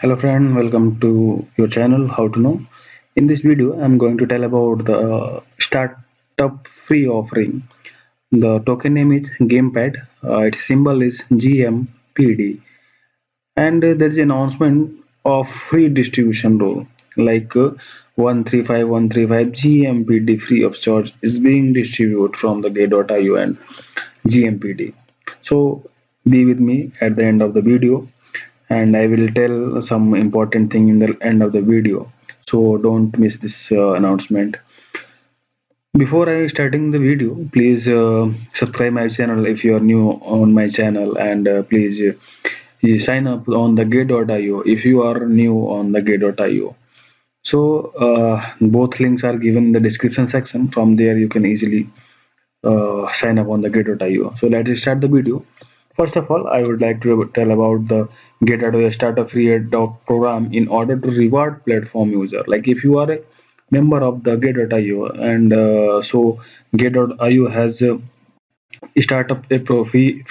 Hello friend, welcome to your channel How to Know. In this video, I'm going to tell about the startup free offering. The token name is GamePad. Its symbol is GMPD, and there is an announcement of free distribution rule like 135135 GMPD free of charge is being distributed from the Gate.io and GMPD. So be with me at the end of the video and I will tell some important thing in the end of the video. So don't miss this announcement. Before I starting the video, please subscribe my channel if you are new on my channel, and please you sign up on the Gate.io if you are new on the Gate.io. So both links are given in the description section. From there you can easily sign up on the Gate.io. So let's start the video. First of all, I would like to tell about the Gate.io startup free doc program in order to reward platform user. Like if you are a member of the Gate.io, and so Gate.io has startup a free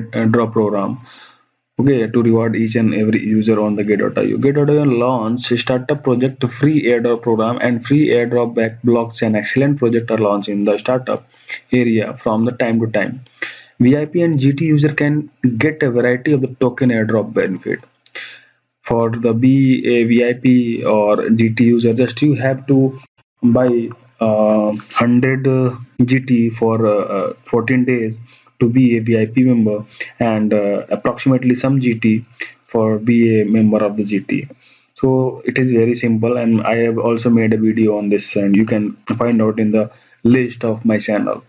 drop program. Okay, to reward each and every user on the Gate.io. Gate.io launched startup project free airdrop program and free airdrop back blockchain. Excellent project are launched in the startup area from the time to time. VIP and GT user can get a variety of the token airdrop benefit. For the be a VIP or GT user, just you have to buy 100 GT for 14 days to be a VIP member, and approximately some GT for be a member of the GT. So it is very simple, and I have also made a video on this, and you can find out in the list of my channel.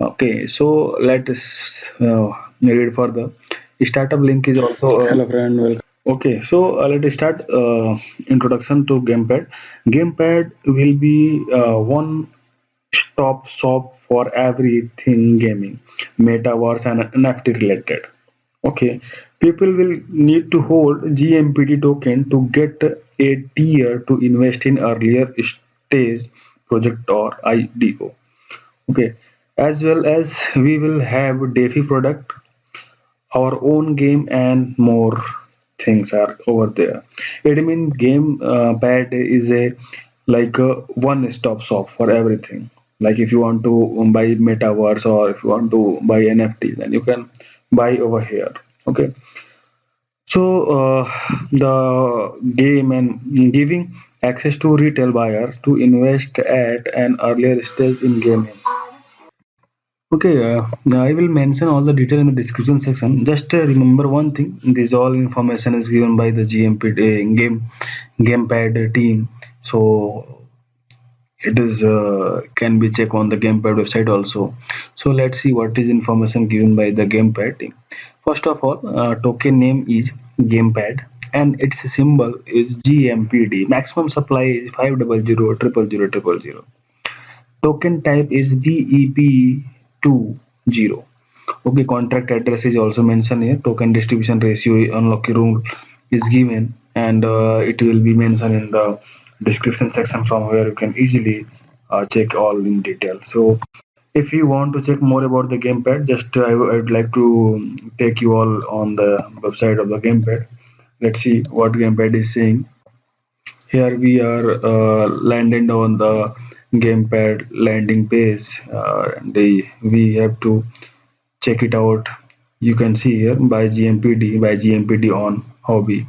Okay, so let us read further. Startup link is also Hello friend, welcome. okay. So let us start introduction to GamePad. GamePad will be one-stop shop for everything gaming, metaverse and NFT related. Okay, people will need to hold GMPD token to get a tier to invest in earlier stage project or IDO. Okay, as well as we will have DeFi product, our own game, and more things are over there. It means game pad is a like a one-stop shop for everything. Like if you want to buy metaverse or if you want to buy NFT, then you can buy over here. Okay, so the game and giving access to retail buyers to invest at an earlier stage in gaming. Okay, I will mention all the detail in the description section. Just remember one thing: this all information is given by the GMPD gamepad team. So it is can be checked on the gamepad website also. So let's see what is information given by the gamepad team. First of all, token name is gamepad and its symbol is GMPD. Maximum supply is 500 000 000. Token type is BEP20. Okay, contract address is also mentioned here. Token distribution ratio unlock rule is given, and it will be mentioned in the description section from where you can easily check all in detail. So if you want to check more about the gamepad, just I would like to take you all on the website of the gamepad. Let's see what gamepad is saying. Here we are landed on the gamepad landing page. We have to check it out. You can see here by GMPD on hobby.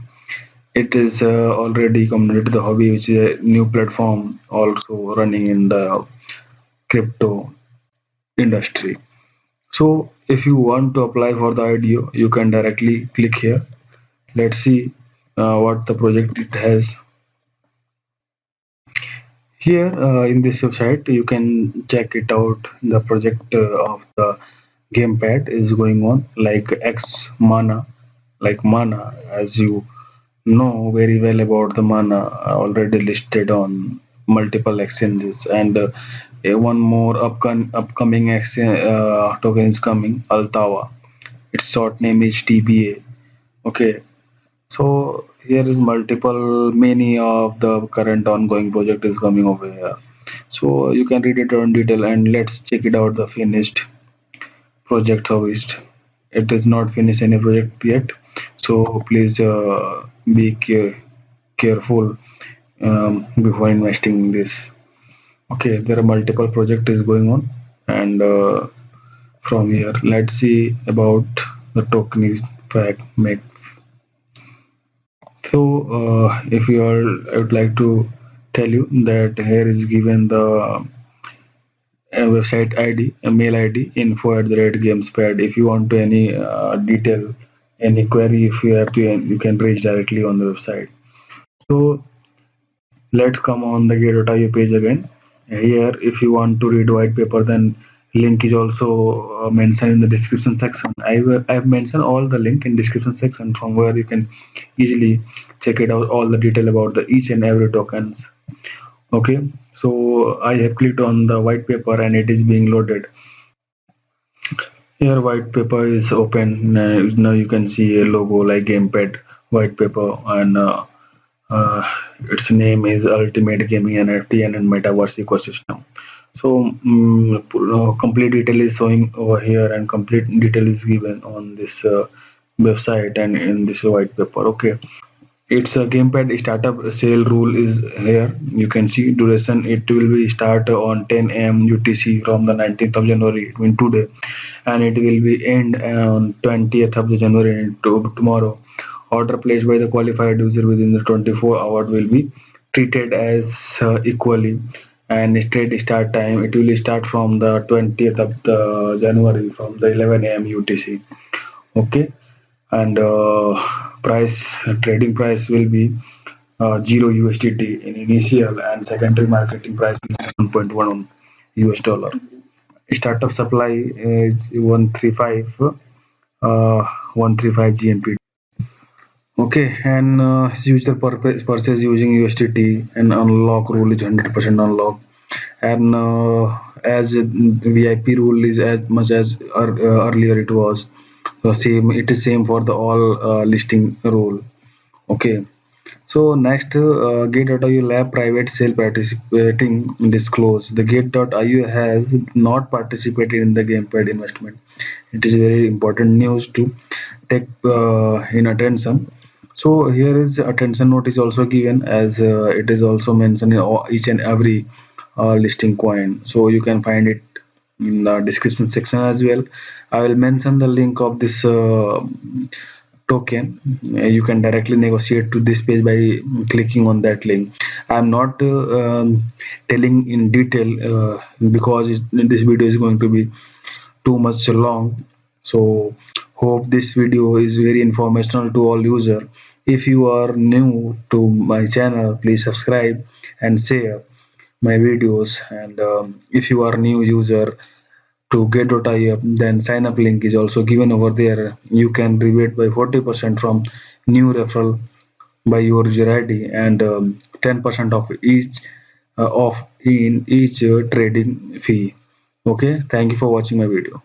It is already committed to the hobby, which is a new platform also running in the crypto industry. So if you want to apply for the IDO, you can directly click here. Let's see what the project it has. Here in this website, you can check it out. The project of the gamepad is going on like X Mana, like Mana, as you know very well about the Mana, already listed on multiple exchanges, and one more upcoming token is coming, Altawa. Its short name is TBA. Okay, so here is multiple many of the current ongoing project is coming over here. So you can read it on detail, and let's check it out the finished project serviced. It is not finished any project yet. So please be careful before investing in this. Okay, there are multiple project is going on, and from here let's see about the token is fact make. So if you are, I would like to tell you that here is given the website ID, a mail ID, info@gamespad. If you want to any detail, any query, if you have to, you can reach directly on the website. So let's come on the get.io page again. Here, if you want to read white paper, then link is also mentioned in the description section. I've mentioned all the link in description section from where you can easily check it out all the detail about the each and every tokens. Okay, so I have clicked on the white paper and it is being loaded. Here white paper is open. Now you can see a logo like GamePad white paper, and uh, its name is Ultimate Gaming NFT and Metaverse Ecosystem. So complete detail is showing over here, and complete detail is given on this website and in this white paper. Okay, it's a gamepad startup sale rule is here. You can see duration. It will be start on 10 a.m. UTC from the 19th of January, I mean today, and it will be end on 20th of the January tomorrow. Order placed by the qualified user within the 24 hours will be treated as equally. And straight start time, it will start from the 20th of the January from the 11 a.m. UTC. Okay, and price trading price will be 0 USDT in initial, and secondary marketing price is 1.1 US dollar. Startup supply is 135 GMPD. Okay, and user purchase using USDT, and unlock rule is 100% unlock, and as VIP rule is as much as earlier it was. So same, it is same for the all listing rule. Okay. So next, Gate.io Lab private sale participating disclose. The Gate.io has not participated in the GamePad investment. It is very important news to take in attention. So here is attention note is also given, as it is also mentioned in each and every listing coin. So you can find it in the description section as well. I will mention the link of this token. You can directly negotiate to this page by clicking on that link. I'm not telling in detail because this video is going to be too much long. So hope this video is very informational to all user. If you are new to my channel, please subscribe and share my videos. And if you are new user to get.io, then sign up link is also given over there. You can rebate by 40% from new referral by your user ID, and 10% of each in each trading fee. Okay, thank you for watching my video.